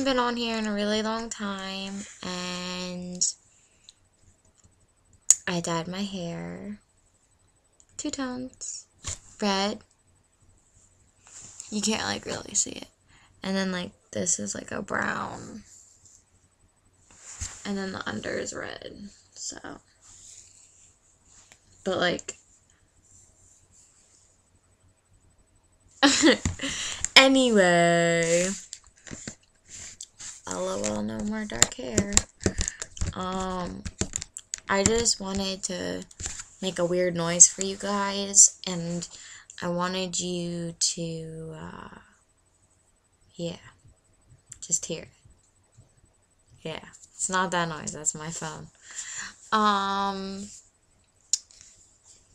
been on here in a really long time, and I dyed my hair 2 tones. Red. You can't, like, really see it. And then, like, this is, like, a brown. And then the under is red. So. But, like. Anyway. LOL, no more dark hair. I just wanted to make a weird noise for you guys, and I wanted you to, yeah, just hear it. Yeah, it's not that noise, that's my phone. When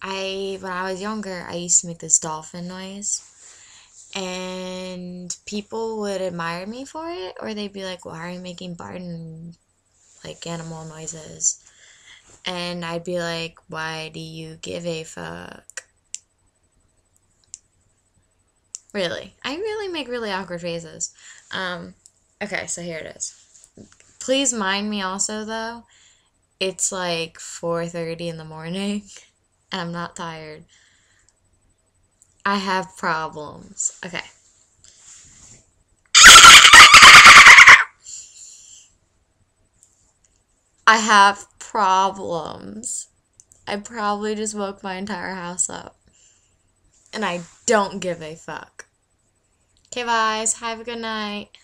I was younger, I used to make this dolphin noise, and people would admire me for it, or they'd be like, why are you making barn, like, animal noises? And I'd be like, why do you give a fuck? Really. I really make really awkward faces. Okay, so here it is. Please mind me also, though. It's like 4:30 in the morning, and I'm not tired. I have problems. Okay. I have problems. I probably just woke my entire house up. And I don't give a fuck. Okay, guys, have a good night.